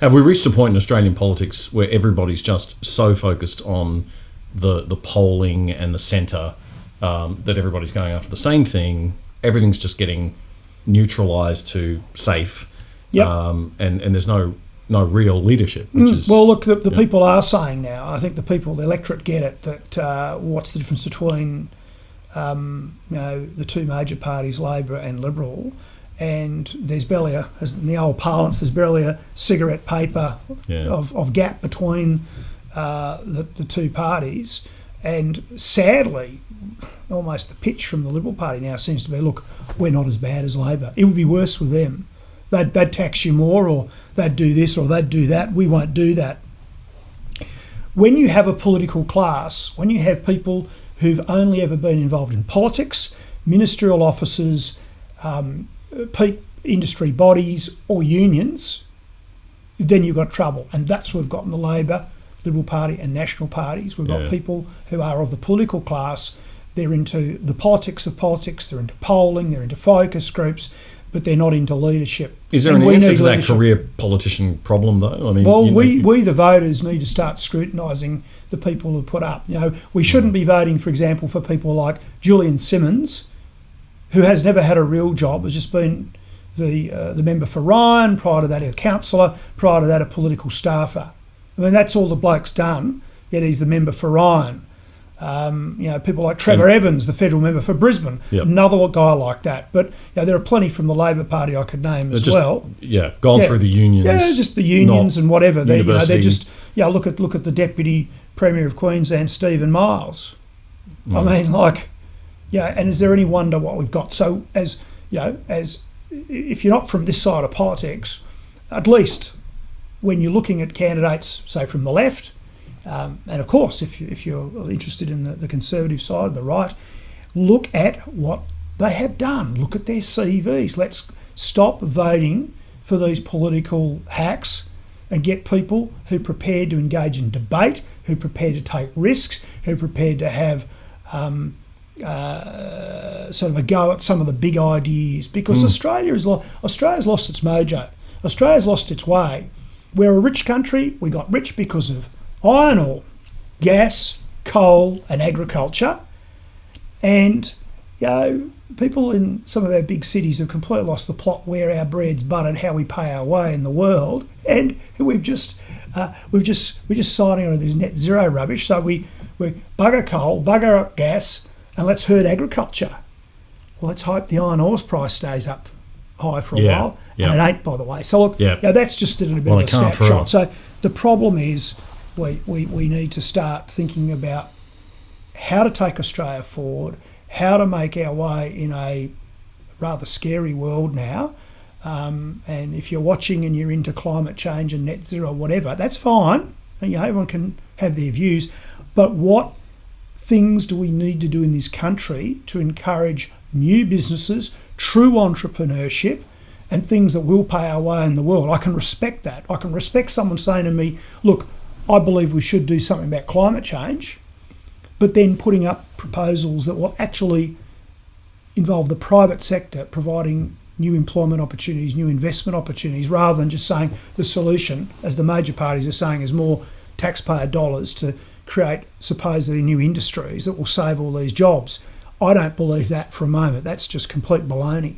Have we reached a point in Australian politics where everybody's just so focused on the polling and the centre that everybody's going after the same thing? Everything's just getting neutralised to safe, and there's no real leadership. Which is well, look, the people are saying now. I think the electorate get it. That what's the difference between the two major parties, Labor and Liberal? And there's barely as in the old parlance, there's barely a cigarette paper of gap between the two parties. And sadly, almost the pitch from the Liberal Party now seems to be, look, we're not as bad as Labor. It would be worse with them. They'd tax you more, or they'd do this, or they'd do that. We won't do that. When you have a political class, when you have people who've only ever been involved in politics, ministerial offices, peak industry bodies or unions, then you've got trouble. And that's what we've got in the Labor, Liberal Party and National parties. We've got people who are of the political class. They're into the politics of politics, they're into polling, they're into focus groups, but they're not into leadership. Is there an answer to that career politician problem, though? I mean, well, we the voters need to start scrutinising the people who put up. We shouldn't be voting, for example, for people like Julian Simmons, who has never had a real job, has just been the member for Ryan, prior to that a councillor, prior to that a political staffer. I mean, that's all the bloke's done, yet he's the member for Ryan. People like Trevor Evans, the federal member for Brisbane, another guy like that. But there are plenty from the Labor Party I could name as well. Yeah, gone through the unions. Yeah, just the unions and whatever. They're just look at the Deputy Premier of Queensland, Stephen Miles. I mean, and is there any wonder what we've got? So as if you're not from this side of politics, at least when you're looking at candidates, say from the left, and of course if you're interested in the conservative side, the right, look at what they have done. Look at their CVs. Let's stop voting for these political hacks and get people who are prepared to engage in debate, who are prepared to take risks, who are prepared to have sort of a go at some of the big ideas, because Australia's lost its mojo. Australia's lost its way. We're a rich country. We got rich because of iron ore, gas, coal and agriculture. And, people in some of our big cities have completely lost the plot where our bread's buttered, how we pay our way in the world. And we're just signing on to this net zero rubbish. So we bugger coal, bugger up gas, and let's hurt agriculture. Well, let's hope the iron ore price stays up high for a while. And it ain't, by the way. So look, that's just a bit of a snapshot. So the problem is we need to start thinking about how to take Australia forward, how to make our way in a rather scary world now. And if you're watching and you're into climate change and net zero, whatever, that's fine. Everyone can have their views. But what things do we need to do in this country to encourage new businesses, true entrepreneurship, and things that will pay our way in the world? I can respect that. I can respect someone saying to me, look, I believe we should do something about climate change, but then putting up proposals that will actually involve the private sector providing new employment opportunities, new investment opportunities, rather than just saying the solution, as the major parties are saying, is more taxpayer dollars to create supposedly new industries that will save all these jobs. I don't believe that for a moment. That's just complete baloney.